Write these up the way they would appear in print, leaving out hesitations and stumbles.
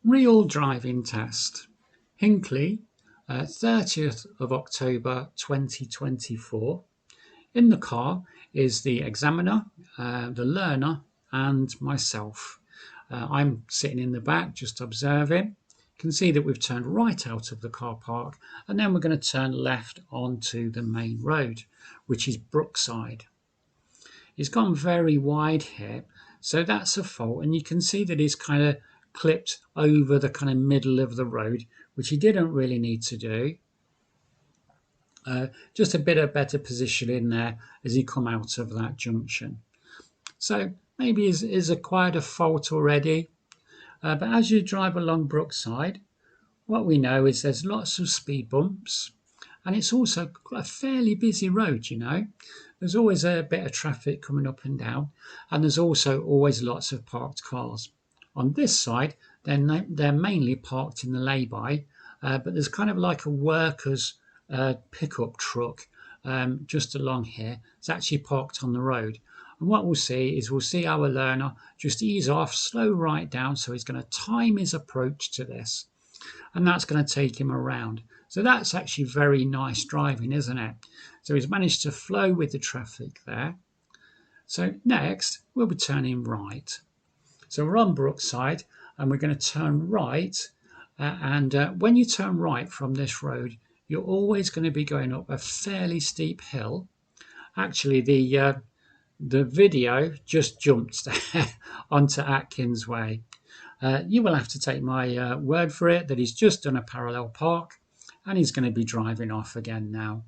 Real driving test. Hinckley, 30th of October 2024. In the car is the examiner, the learner and myself. I'm sitting in the back just observing. You can see that we've turned right out of the car park and then we're going to turn left onto the main road, which is Brookside. It's gone very wide here, so that's a fault, and you can see that it's kind of clipped over the kind of middle of the road, which he didn't really need to do. Just a bit of better positioning there as he come out of that junction. So maybe he's acquired a fault already, but as you drive along Brookside, what we know is there's lots of speed bumps, and it's also a fairly busy road, you know. There's always a bit of traffic coming up and down, and there's also always lots of parked cars. On this side, they're mainly parked in the lay-by, but there's kind of like a worker's pickup truck just along here. It's actually parked on the road. And what we'll see our learner just ease off, slow right down, so he's going to time his approach to this. And that's going to take him around. So that's actually very nice driving, isn't it? So he's managed to flow with the traffic there. So next, we'll be turning right. So we're on Brookside, and we're going to turn right. When you turn right from this road, you're always going to be going up a fairly steep hill. Actually, the video just jumped onto Atkins Way. You will have to take my word for it that he's just done a parallel park and he's going to be driving off again now.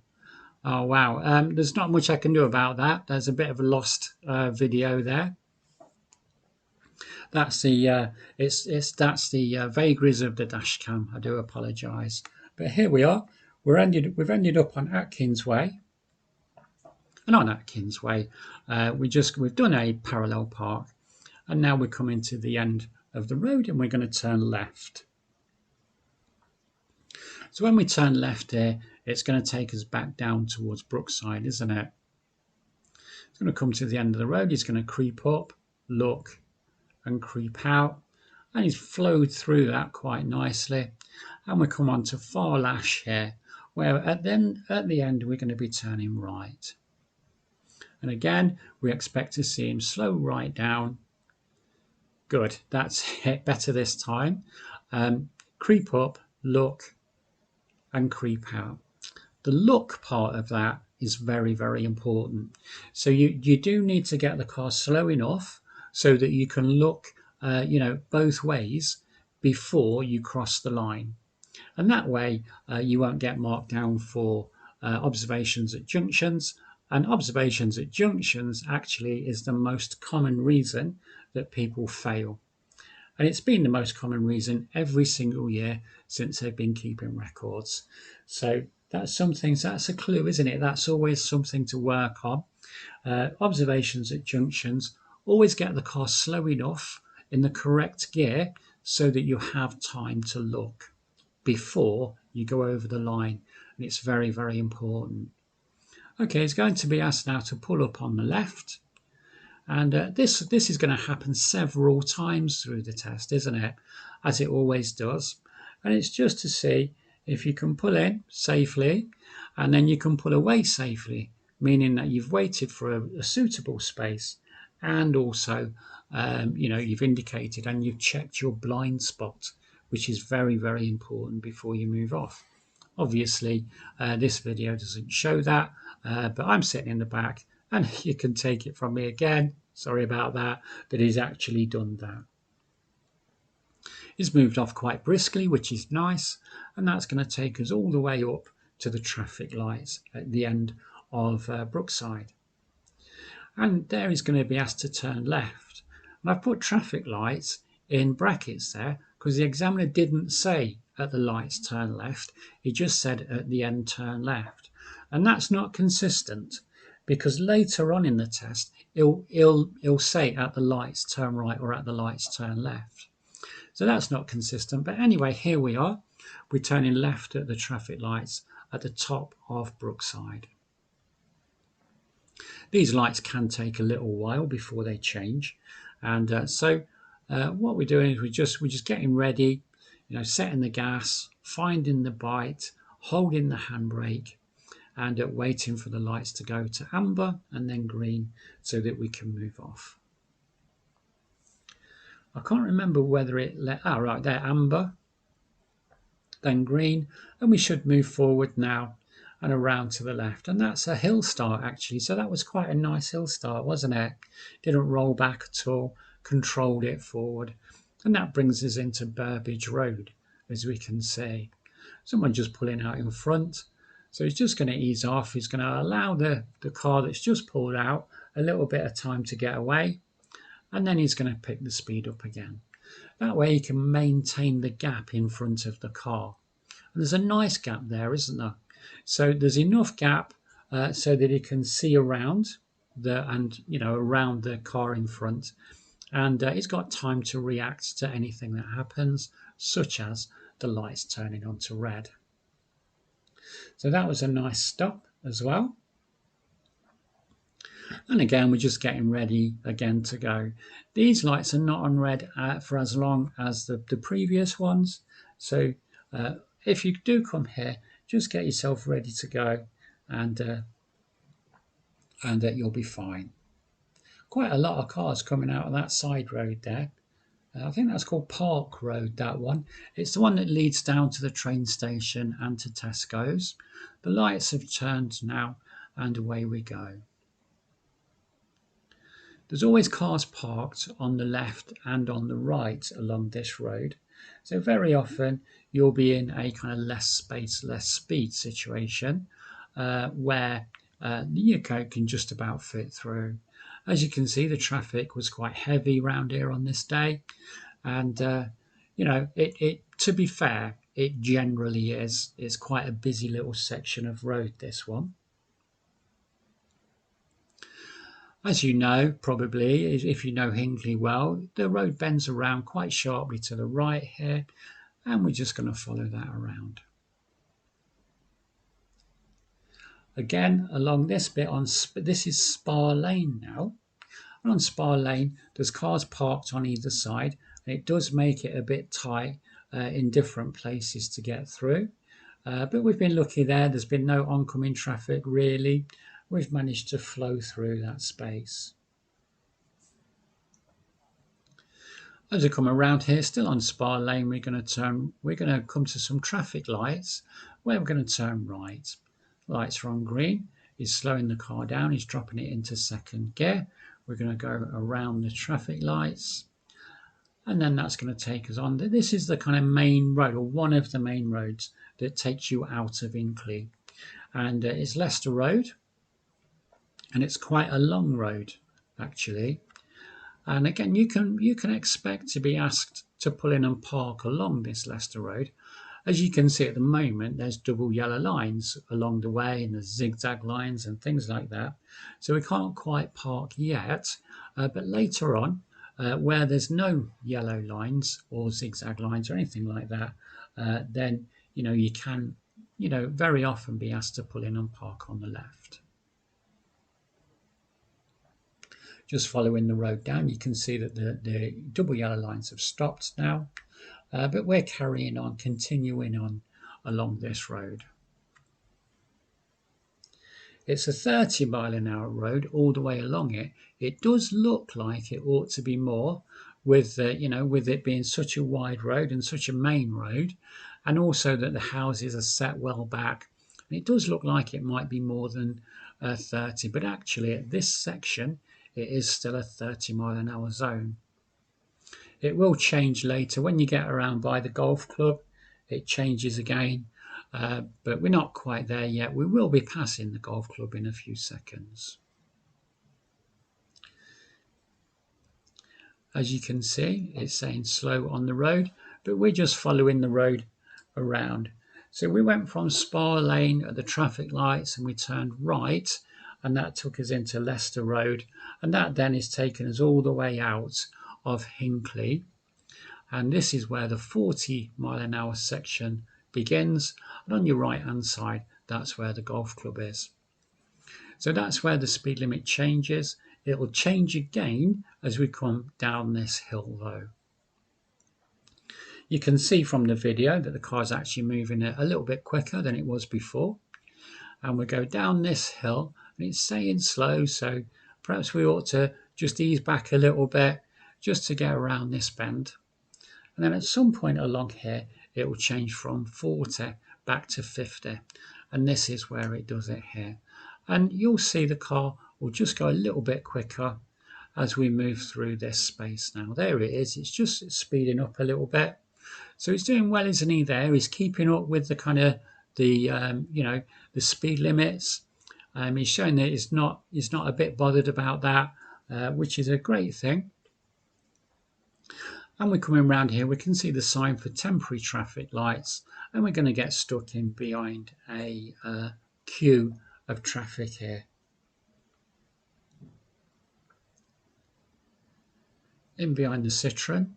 Oh wow, there's not much I can do about that. There's a bit of a lost video there. That's the vagaries of the dash cam. I do apologise, but here we are. We've ended up on Atkins Way, and on Atkins Way, we've done a parallel park, and now we're coming to the end of the road, and we're going to turn left. So when we turn left here, it's going to take us back down towards Brookside, isn't it? It's going to come to the end of the road. He's going to creep up, look, and creep out, and he's flowed through that quite nicely. And we come on to Far Lash here, where at the end we're going to be turning right. And again, we expect to see him slow right down. Good, that's it, better this time. Creep up, look, and creep out. The look part of that is very, very important. So you do need to get the car slow enough so that you can look, both ways before you cross the line. And that way you won't get marked down for observations at junctions. And observations at junctions actually is the most common reason that people fail. And it's been the most common reason every single year since they've been keeping records. So that's a clue, isn't it? That's always something to work on. Observations at junctions, always get the car slow enough in the correct gear so that you have time to look before you go over the line. And it's very, very important. Okay, it's going to be asked now to pull up on the left. And this is going to happen several times through the test, isn't it? As it always does. And it's just to see if you can pull in safely and then you can pull away safely, meaning that you've waited for a suitable space and also, you've indicated and you've checked your blind spot, which is very, very important before you move off. Obviously, this video doesn't show that, but I'm sitting in the back and you can take it from me again. Sorry about that, but he's actually done that. He's moved off quite briskly, which is nice, and that's going to take us all the way up to the traffic lights at the end of Brookside. And there he's going to be asked to turn left. And I've put traffic lights in brackets there because the examiner didn't say at the lights turn left, he just said at the end turn left. And that's not consistent, because later on in the test he'll say at the lights turn right or at the lights turn left. So that's not consistent. But anyway, here we are. We're turning left at the traffic lights at the top of Brookside. These lights can take a little while before they change, and so what we're doing is we're just getting ready setting the gas, finding the bite, holding the handbrake, and waiting for the lights to go to amber and then green so that we can move off. I can't remember whether it right there, amber, then green, and we should move forward now and around to the left. And that's a hill start actually, so that was quite a nice hill start, wasn't it? Didn't roll back at all, controlled it forward. And that brings us into Burbage Road, as we can see. Someone just pulling out in front. So he's just going to ease off. He's going to allow the car that's just pulled out a little bit of time to get away. And then he's going to pick the speed up again. That way he can maintain the gap in front of the car. And there's a nice gap there, isn't there? So there's enough gap so that he can see around around the car in front. And he's got time to react to anything that happens, such as the lights turning on to red. So that was a nice stop as well. And again, we're just getting ready again to go. These lights are not on red for as long as the previous ones. So if you do come here, just get yourself ready to go and you'll be fine. Quite a lot of cars coming out of that side road there. I think that's called Park Road, that one. It's the one that leads down to the train station and to Tesco's. The lights have turned now and away we go. There's always cars parked on the left and on the right along this road. So very often you'll be in a kind of less space, less speed situation where your car can just about fit through. As you can see, the traffic was quite heavy around here on this day. And, to be fair, it generally is. It's quite a busy little section of road, this one. As you know, probably, if you know Hinckley well, the road bends around quite sharply to the right here, and we're just going to follow that around. Again, along this bit, this is Spa Lane now. And on Spa Lane, there's cars parked on either side, and it does make it a bit tight in different places to get through. But we've been lucky there. There's been no oncoming traffic, really. We've managed to flow through that space. As we come around here, still on Spa Lane, we're going to come to some traffic lights where we're going to turn right. Lights are on green. He's slowing the car down. He's dropping it into second gear. We're going to go around the traffic lights. And then that's going to take us on. This is the kind of main road, or one of the main roads that takes you out of Hinckley. And it's Leicester Road. And it's quite a long road, actually. And again, you can expect to be asked to pull in and park along this Leicester Road. As you can see at the moment, there's double yellow lines along the way, and there's zigzag lines and things like that. So we can't quite park yet, but later on, where there's no yellow lines or zigzag lines or anything like that, then you can very often be asked to pull in and park on the left. Just following the road down, you can see that the double yellow lines have stopped now, but we're carrying on, continuing on along this road. It's a 30-mile-an-hour road all the way along it. It does look like it ought to be more, with it being such a wide road and such a main road, and also that the houses are set well back. And it does look like it might be more than 30, but actually at this section, it is still a 30-mile-an-hour zone. It will change later. When you get around by the golf club, it changes again, but we're not quite there yet. We will be passing the golf club in a few seconds. As you can see, it's saying slow on the road, but we're just following the road around. So we went from Spa Lane at the traffic lights and we turned right, and that took us into Leicester Road, and that then is taken us all the way out of Hinckley. And this is where the 40-mile-an-hour section begins, and on your right hand side, that's where the golf club is. So that's where the speed limit changes. It will change again as we come down this hill though. You can see from the video that the car is actually moving a little bit quicker than it was before. And we go down this hill and it's staying slow, so perhaps we ought to just ease back a little bit just to get around this bend. And then at some point along here it will change from 40 back to 50, and this is where it does it here. And you'll see the car will just go a little bit quicker as we move through this space now. There it is, it's just speeding up a little bit. So he's doing well, isn't he? There, he's keeping up with the kind of the the speed limits. He's showing that he's not a bit bothered about that, which is a great thing. And we're coming around here, we can see the sign for temporary traffic lights, and we're going to get stuck in behind a queue of traffic here. In behind the Citroen.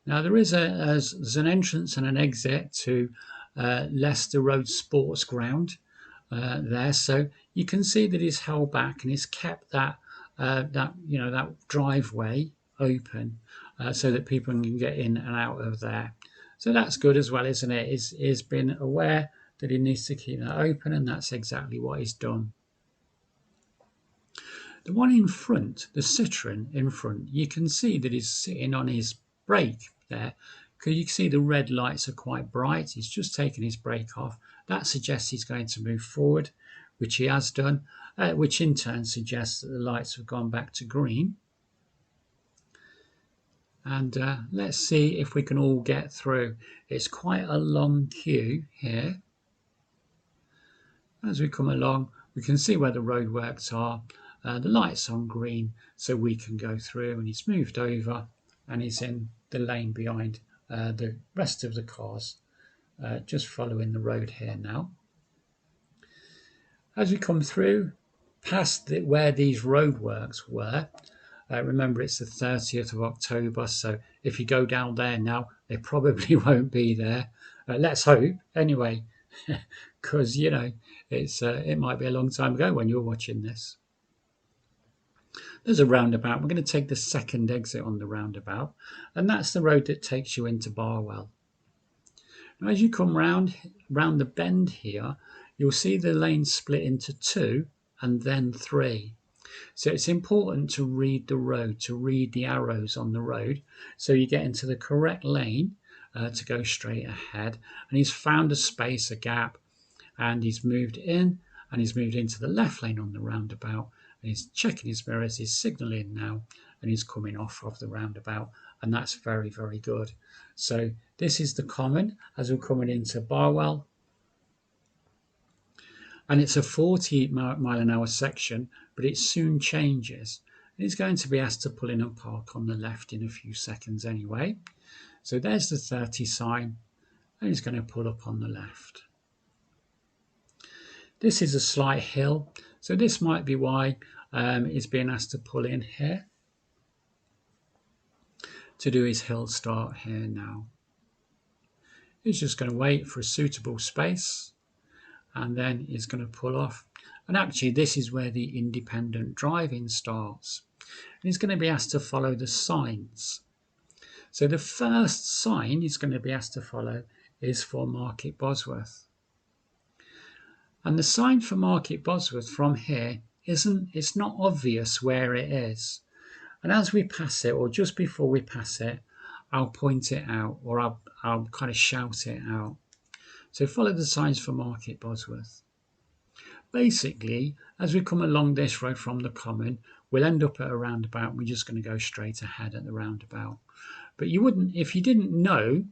Now there is there's an entrance and an exit to Leicester Road Sports Ground there, so you can see that he's held back and he's kept that that driveway open so that people can get in and out of there. So that's good as well, isn't it? He's been aware that he needs to keep that open, and that's exactly what he's done. The one in front, the Citroen in front, you can see that he's sitting on his brake there, because you can see the red lights are quite bright. He's just taken his brake off. That suggests he's going to move forward, which he has done, which in turn suggests that the lights have gone back to green. And let's see if we can all get through. It's quite a long queue here. As we come along, we can see where the roadworks are. The light's on green, so we can go through, and he's moved over and he's in the lane behind the rest of the cars, just following the road here now. As we come through past where these roadworks were, remember it's the 30th of October, so if you go down there now, they probably won't be there. Let's hope, anyway, because, you know, it might be a long time ago when you're watching this. There's a roundabout. We're going to take the second exit on the roundabout, and that's the road that takes you into Barwell. Now, as you come round the bend here, you'll see the lane split into 2 and then 3. So it's important to read the road, to read the arrows on the road, so you get into the correct lane to go straight ahead. And he's found a space, a gap, and he's moved in, and he's moved into the left lane on the roundabout. And he's checking his mirrors, he's signalling now, and he's coming off of the roundabout, and that's very, very good. So this is the common as we're coming into Barwell, and it's a 40 mile an hour section, but it soon changes. And he's going to be asked to pull in and park on the left in a few seconds anyway. So there's the 30 sign, and he's going to pull up on the left. This is a slight hill, so this might be why he's being asked to pull in here to do his hill start here now. He's just going to wait for a suitable space, and then he's going to pull off. And actually this is where the independent driving starts. And he's going to be asked to follow the signs. So the first sign he's going to be asked to follow is for Market Bosworth. And the sign for Market Bosworth from here it's not obvious where it is. And as we pass it, or just before we pass it, I'll point it out, or I'll kind of shout it out. So follow the signs for Market Bosworth. Basically, as we come along this road from the common, we'll end up at a roundabout. We're just going to go straight ahead at the roundabout. But you wouldn't, if you didn't know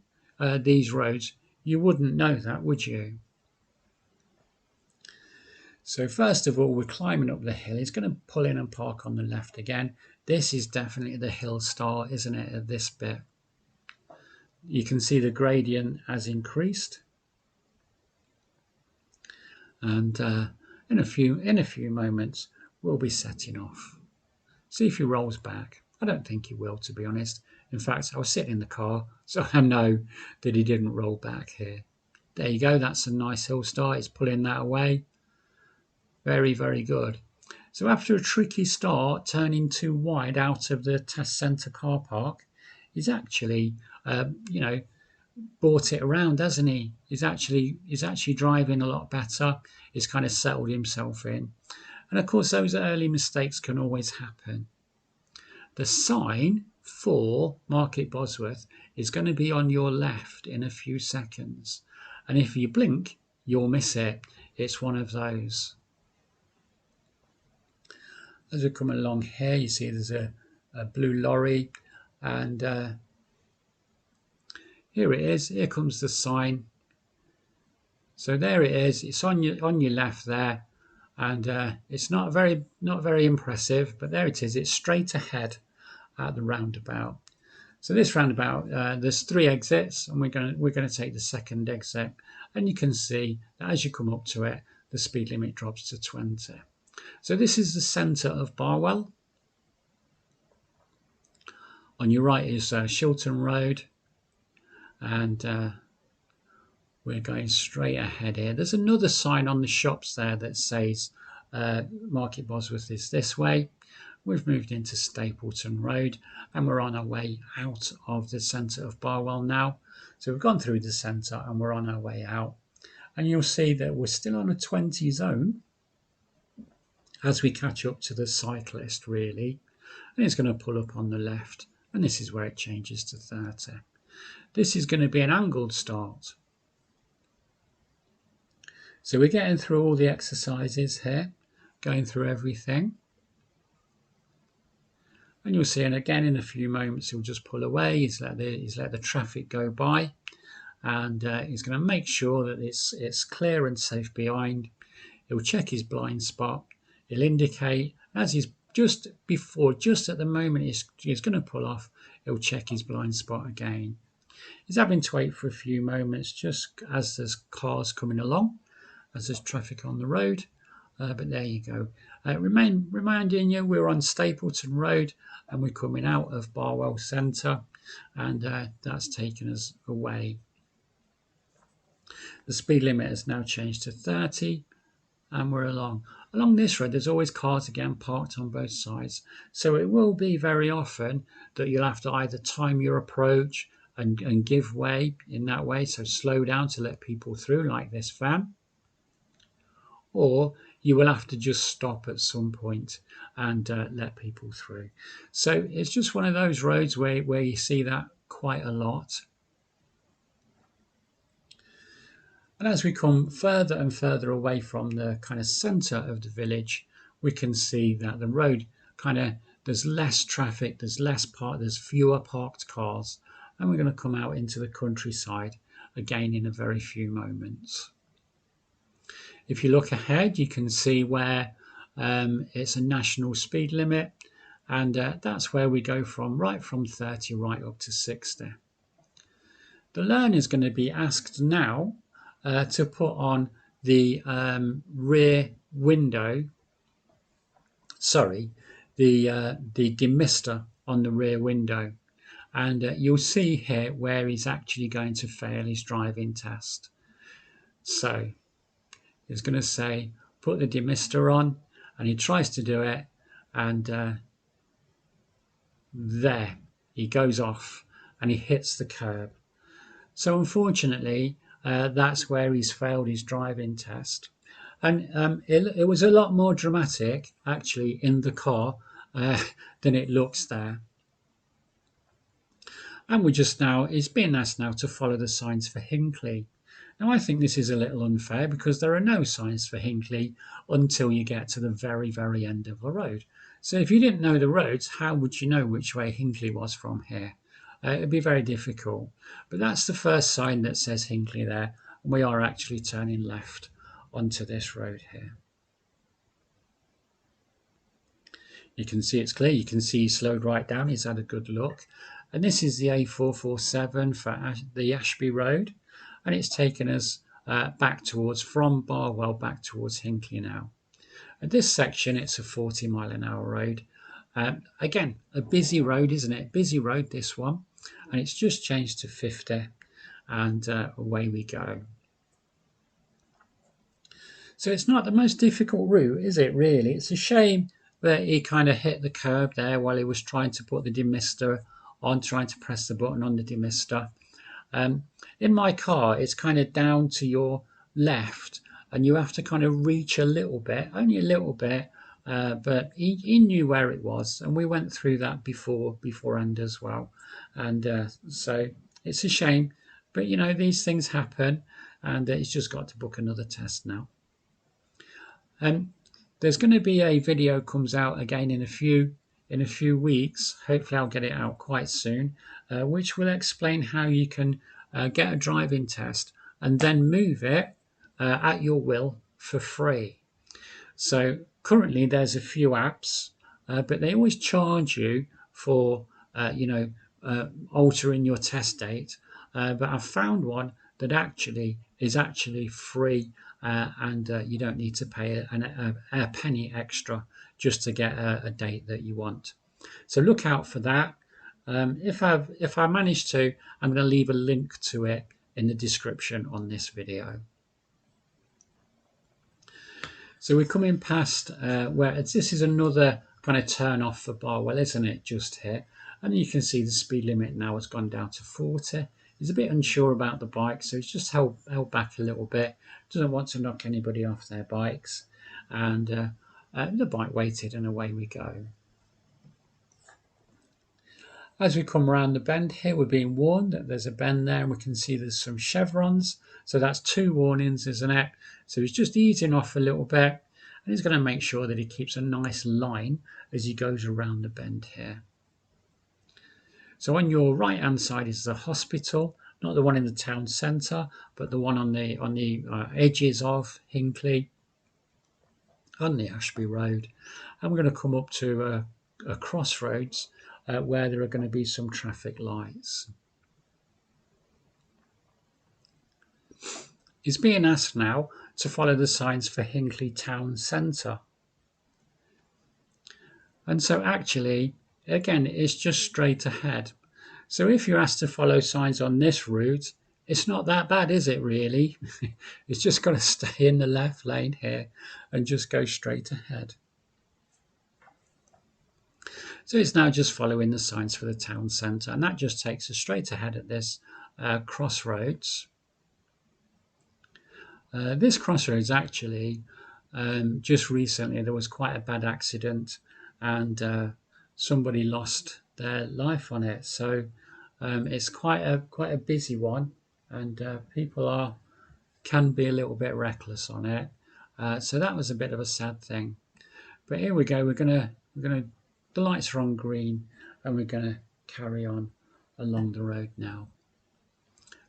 these roads, you wouldn't know that, would you? So first of all, we're climbing up the hill. He's going to pull in and park on the left again. This is definitely the hill start, isn't it, at this bit? You can see the gradient has increased. And in a few moments, we'll be setting off. See if he rolls back. I don't think he will, to be honest. In fact, I was sitting in the car, so I know that he didn't roll back here. There you go. That's a nice hill start. He's pulling that away. Very, very good. So after a tricky start, turning too wide out of the test centre car park, he's actually, brought it around, hasn't he? He's actually driving a lot better. He's kind of settled himself in. And of course, those early mistakes can always happen. The sign for Market Bosworth is going to be on your left in a few seconds. And if you blink, you'll miss it. It's one of those. As we come along here, you see there's a blue lorry, and here it is. Here comes the sign. So there it is. It's on your left there, and it's not very impressive, but there it is. It's straight ahead at the roundabout. So this roundabout, there's 3 exits, and we're going to take the second exit, and you can see that as you come up to it, the speed limit drops to 20. So this is the centre of Barwell. On your right is Shilton Road, and we're going straight ahead here. There's another sign on the shops there that says Market Bosworth is this way. We've moved into Stapleton Road, and we're on our way out of the centre of Barwell now. So we've gone through the centre and we're on our way out. And you'll see that we're still on a 20 zone as we catch up to the cyclist, really. And it's going to pull up on the left, and this is where it changes to 30. This is going to be an angled start. So we're getting through all the exercises here, going through everything. And you'll see, and again in a few moments, he'll just pull away. He's let the traffic go by, and he's going to make sure that it's clear and safe behind. He'll check his blind spot. He'll indicate as he's just at the moment he's going to pull off. He'll check his blind spot again. He's having to wait for a few moments just as there's cars coming along, as there's traffic on the road. But there you go. Reminding you, we're on Stapleton Road and we're coming out of Barwell Centre, and that's taken us away. The speed limit has now changed to 30, and we're along this road. There's always cars again parked on both sides, so it will be very often that you'll have to either time your approach and give way in that way, so slow down to let people through like this van, or you will have to just stop at some point and let people through. So it's just one of those roads where you see that quite a lot. And as we come further and further away from the kind of centre of the village, we can see that the road there's less traffic, there's fewer parked cars, and we're going to come out into the countryside again in a very few moments. If you look ahead, you can see where it's a national speed limit, and that's where we go from 30 right up to 60. The learner is going to be asked now to put on the rear window, the demister on the rear window, and you'll see here where he's actually going to fail his driving test. So he's going to say, put the demister on, and he tries to do it, and there, he goes off, and he hits the curb. So unfortunately, that's where he's failed his driving test. And it was a lot more dramatic, actually, in the car than it looks there. And it's being asked now to follow the signs for Hinckley. Now, I think this is a little unfair because there are no signs for Hinckley until you get to the very, very end of the road. So if you didn't know the roads, how would you know which way Hinckley was from here? It'd be very difficult. But that's the first sign that says Hinckley there, and we are actually turning left onto this road here. You can see it's clear. You can see he slowed right down. He's had a good look. And this is the A447 for the Ashby Road. And it's taken us from Barwell back towards Hinckley now. At this section, it's a 40 mile an hour road. Again, a busy road, isn't it? Busy road, this one. And it's just changed to 50, and away we go. So it's not the most difficult route, is it, really? It's a shame that he kind of hit the curb there while he was trying to put the demister on, trying to press the button on the demister. In my car, it's kind of down to your left, and you have to kind of reach a little bit, only a little bit. But he knew where it was, and we went through that beforehand as well. And so it's a shame, but you know these things happen, and he's just got to book another test now. There's going to be a video comes out again in a few weeks. Hopefully, I'll get it out quite soon, which will explain how you can get a driving test and then move it at your will for free. So currently, there's a few apps, but they always charge you for altering your test date. But I've found one that is actually free, and you don't need to pay a penny extra just to get a date that you want. So look out for that. If I manage to, I'm going to leave a link to it in the description on this video. So we're coming past where this is another kind of turn off for Barwell, isn't it? Just here, and you can see the speed limit now has gone down to 40. He's a bit unsure about the bike, so he's just held back a little bit. Doesn't want to knock anybody off their bikes, and the bike waited, and away we go. As we come around the bend here, we're being warned that there's a bend there, and we can see there's some chevrons. So that's 2 warnings, isn't it? So he's just easing off a little bit, and he's going to make sure that he keeps a nice line as he goes around the bend here. So on your right hand side is the hospital, not the one in the town centre, but the one on the edges of Hinckley, on the Ashby Road. And we're going to come up to a crossroads where there are going to be some traffic lights. He's being asked now to follow the signs for Hinckley Town Centre. And so actually, again, it's just straight ahead. So if you're asked to follow signs on this route, it's not that bad, is it really? It's just got to stay in the left lane here and just go straight ahead. So it's now just following the signs for the town centre, and that just takes us straight ahead at this crossroads. This crossroads actually, just recently there was quite a bad accident, and somebody lost their life on it. So it's quite a busy one, and people can be a little bit reckless on it. So that was a bit of a sad thing. But here we go. We're gonna the lights are on green, and we're gonna carry on along the road now.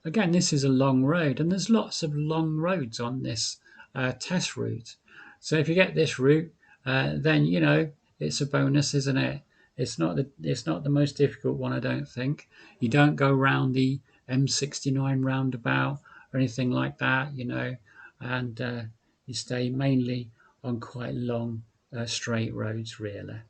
Again, this is a long road, and there's lots of long roads on this test route. So if you get this route, then you know it's a bonus, isn't it? It's not the most difficult one, I don't think. You don't go round the M69 roundabout or anything like that, you know, and you stay mainly on quite long straight roads, really.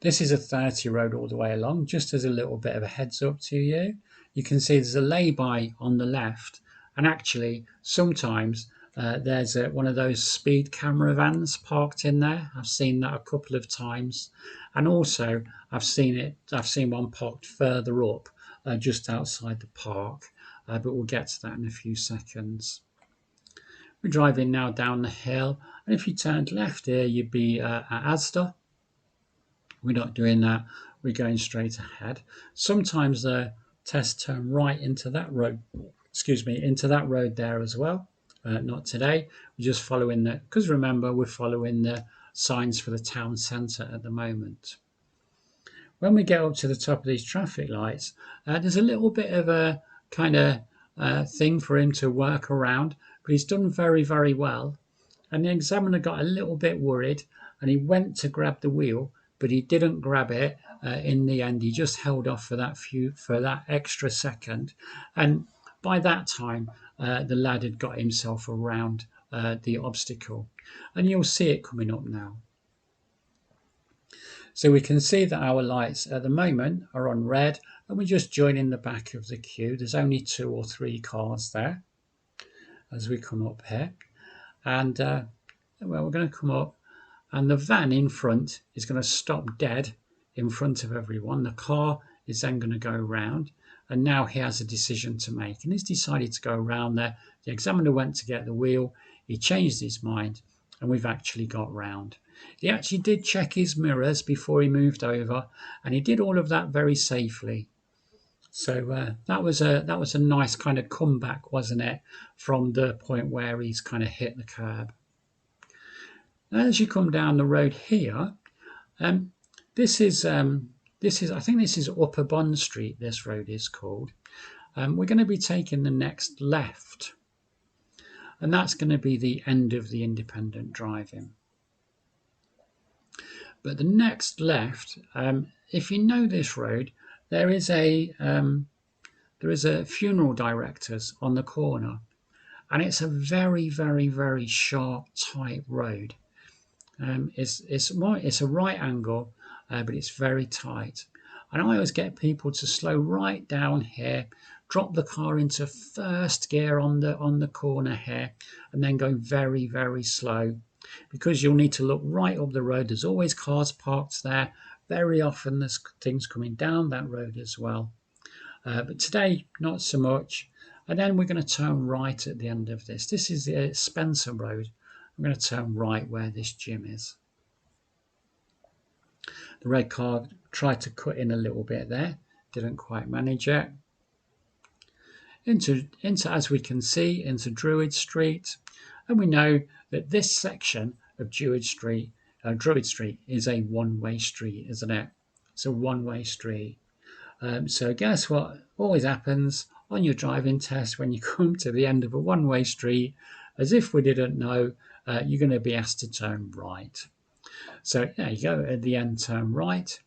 This is a 30 road all the way along, just as a little bit of a heads up to you. You can see there's a lay-by on the left, and actually sometimes there's one of those speed camera vans parked in there. I've seen that a couple of times, and also I've seen one parked further up, just outside the park, but we'll get to that in a few seconds. We're driving now down the hill, and if you turned left here, you'd be at Asda. We're not doing that. We're going straight ahead. Sometimes the tests turn right into that road. Into that road there as well. Not today. We're just following because remember, we're following the signs for the town centre at the moment. When we get up to the top of these traffic lights, there's a little bit of a kind of thing for him to work around, but he's done very, very well. And the examiner got a little bit worried, and he went to grab the wheel, but he didn't grab it in the end. He just held off for that extra second, and by that time the lad had got himself around the obstacle, and you'll see it coming up now. So we can see that our lights at the moment are on red, and we're just joining the back of the queue. There's only 2 or 3 cars there as we come up here, and well, we're going to come up, and the van in front is going to stop dead in front of everyone. The car is then going to go round, and now he has a decision to make, and he's decided to go around there. The examiner went to get the wheel, he changed his mind, and we've actually got round. He actually did check his mirrors before he moved over, and he did all of that very safely. So that was a nice kind of comeback, wasn't it, from the point where he's kind of hit the curb. As you come down the road here, this is I think this is Upper Bond Street. This road is called. We're going to be taking the next left, and that's going to be the end of the independent driving. But the next left, if you know this road, there is a funeral director's on the corner, and it's a very, very, very sharp, tight road. It's a right angle, but it's very tight. And I always get people to slow right down here, drop the car into first gear on the corner here, and then go very, very slow, because you'll need to look right up the road. There's always cars parked there. Very often there's things coming down that road as well. But today, not so much. And then we're going to turn right at the end of this. This is the Spencer Road. I'm going to turn right where this gym is. The red car tried to cut in a little bit there, didn't quite manage it. Into as we can see, into Druid Street, and we know that this section of Druid Street is a one-way street, isn't it? It's a one-way street. So guess what always happens on your driving test when you come to the end of a one-way street? As if we didn't know, you're going to be asked to turn right. So there you go, at the end, turn right.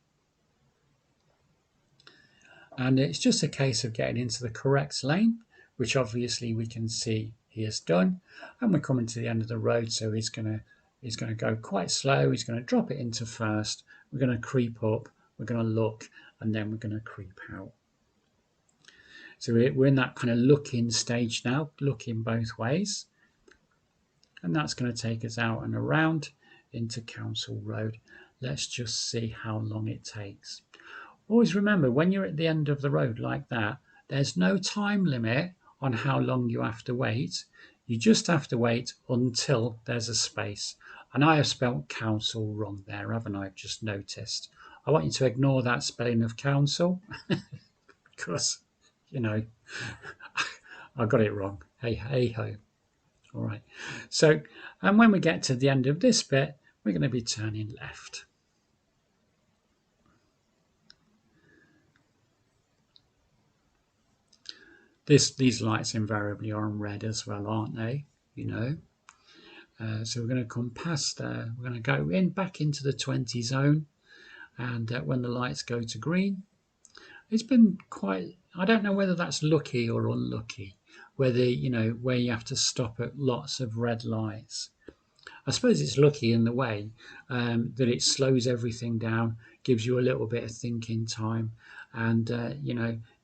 And it's just a case of getting into the correct lane, which obviously we can see he has done. And we're coming to the end of the road, so he's going to go quite slow. He's going to drop it into first. We're going to creep up. We're going to look, and then we're going to creep out. So we're in that kind of looking stage now, looking both ways. And that's going to take us out and around into Council Road. Let's just see how long it takes. Always remember, when you're at the end of the road like that, there's no time limit on how long you have to wait. You just have to wait until there's a space. And I have spelt council wrong there, haven't I? I've just noticed. I want you to ignore that spelling of council because, you know, I got it wrong. Hey ho. All right. So, and when we get to the end of this bit, we're going to be turning left. These lights invariably are on red as well, aren't they? You know. So we're going to come past there. We're going to go back into the 20 zone, and when the lights go to green, it's been quite. I don't know whether that's lucky or unlucky. Whether where you have to stop at lots of red lights. I suppose it's lucky in the way that it slows everything down, gives you a little bit of thinking time, and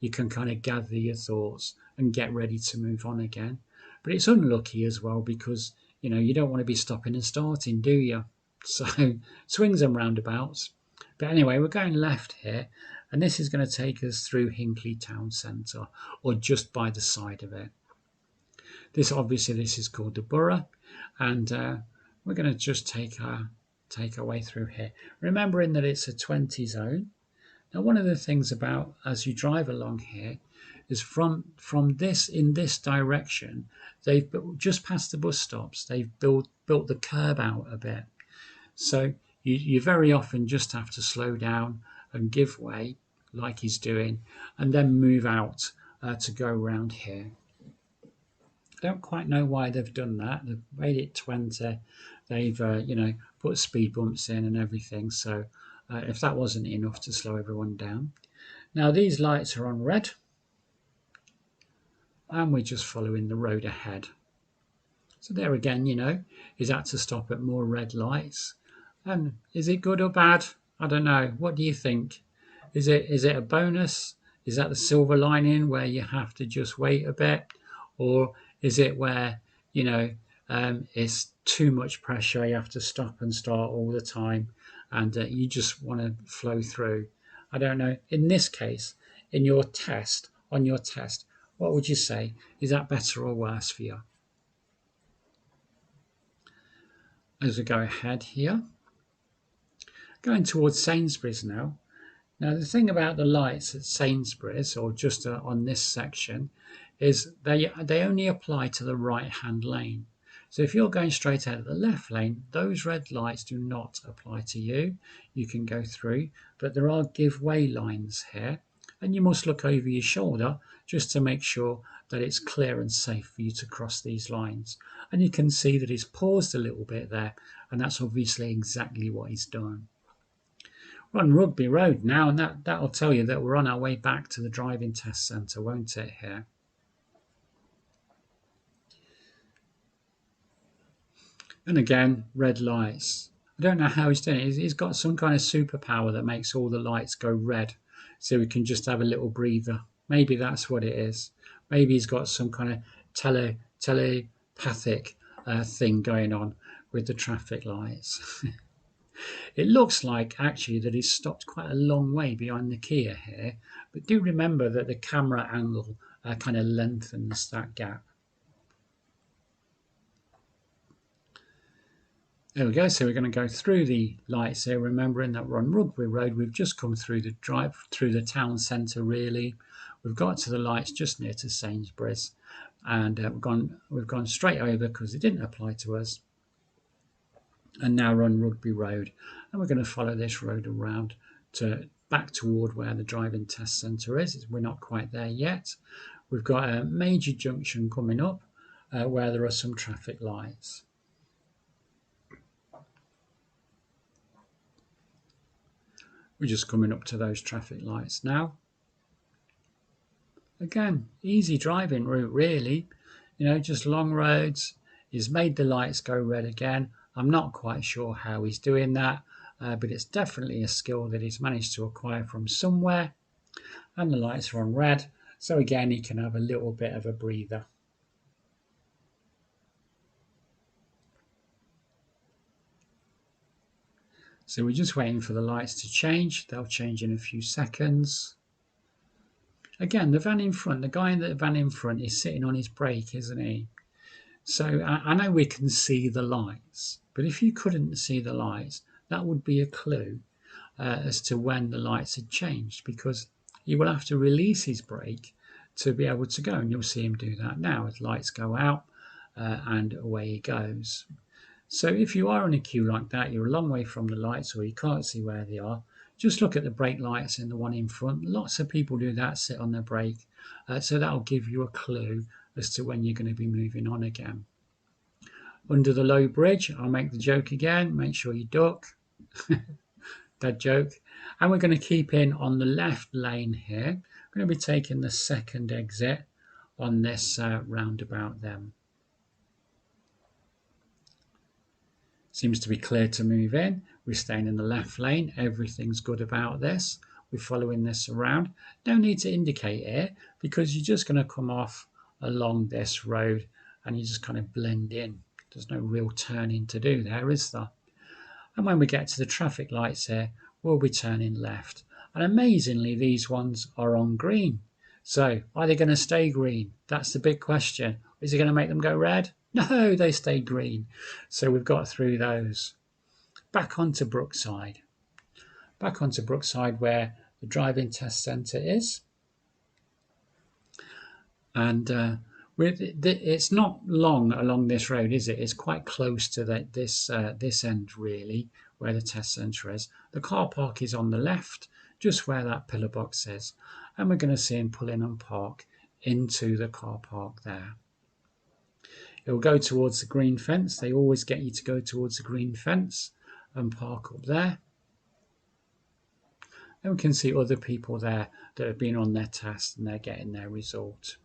you can kind of gather your thoughts and get ready to move on again. But it's unlucky as well because you don't want to be stopping and starting, do you? So swings and roundabouts. But anyway, we're going left here, and this is going to take us through Hinckley Town Centre, or just by the side of it. This is called the Borough, and we're going to just take our way through here, remembering that it's a 20 zone. Now, one of the things about as you drive along here is from this in this direction, they've just past the bus stops. They've built the curb out a bit, so you very often just have to slow down and give way, like he's doing, and then move out to go around here. Don't quite know why they've done that. They've made it 20. They've put speed bumps in and everything. So if that wasn't enough to slow everyone down. Now these lights are on red, and we're just following the road ahead. So there again, is that to stop at more red lights? And is it good or bad? I don't know. What do you think? Is it a bonus? Is that the silver lining where you have to just wait a bit, or is it where it's too much pressure? You have to stop and start all the time, and you just want to flow through. I don't know. In this case, in your test, on your test, what would you say? Is that better or worse for you? As we go ahead here, going towards Sainsbury's now. Now, the thing about the lights at Sainsbury's, or just on this section, is they only apply to the right-hand lane. So if you're going straight out of the left lane, those red lights do not apply to you. You can go through, but there are give way lines here, and you must look over your shoulder just to make sure that it's clear and safe for you to cross these lines. And you can see that he's paused a little bit there, and that's obviously exactly what he's done. We're on Rugby Road now, and that'll tell you that we're on our way back to the driving test centre, won't it, here? And again, red lights. I don't know how he's doing it. He's got some kind of superpower that makes all the lights go red, so we can just have a little breather. Maybe that's what it is. Maybe he's got some kind of telepathic thing going on with the traffic lights. It looks like actually that he's stopped quite a long way behind the Kia here, but do remember that the camera angle kind of lengthens that gap. There we go, so we're going to go through the lights here, remembering that we're on Rugby Road. We've just come through the drive through the town centre really. We've got to the lights just near to Sainsbury's, and we've gone straight over because it didn't apply to us. And now we're on Rugby Road, and we're going to follow this road around to back toward where the driving test centre is. We're not quite there yet. We've got a major junction coming up where there are some traffic lights. We're just coming up to those traffic lights now. Again, easy driving route really, you know, just long roads. He's made the lights go red again. I'm not quite sure how he's doing that, but it's definitely a skill that he's managed to acquire from somewhere. And the lights are on red, so again he can have a little bit of a breather. So we're just waiting for the lights to change. They'll change in a few seconds. Again, the van in front, the guy in the van in front is sitting on his brake, isn't he? So I know we can see the lights, but if you couldn't see the lights, that would be a clue as to when the lights had changed, because he will have to release his brake to be able to go, and you'll see him do that now as lights go out and away he goes. So if you are in a queue like that, you're a long way from the lights or you can't see where they are, just look at the brake lights in the one in front. Lots of people do that, sit on their brake. So that'll give you a clue as to when you're going to be moving on again. Under the low bridge, I'll make the joke again. Make sure you duck. That joke. And we're going to keep in on the left lane here. We're going to be taking the second exit on this roundabout then. Seems to be clear to move in. We're staying in the left lane. Everything's good about this. We're following this around. No need to indicate here because you're just going to come off along this road and you just kind of blend in. There's no real turning to do there, is there? And when we get to the traffic lights here, we'll be turning left. And amazingly, these ones are on green. So are they going to stay green? That's the big question. Is it going to make them go red? No, they stay green. So we've got through those. Back onto Brookside. Back onto Brookside where the driving test centre is. And it's not long along this road, is it? It's quite close to this end, really, where the test centre is. The car park is on the left, just where that pillar box is. And we're going to see him pull in and park into the car park there. It'll go towards the green fence. They always get you to go towards the green fence and park up there. And we can see other people there that have been on their test and they're getting their result.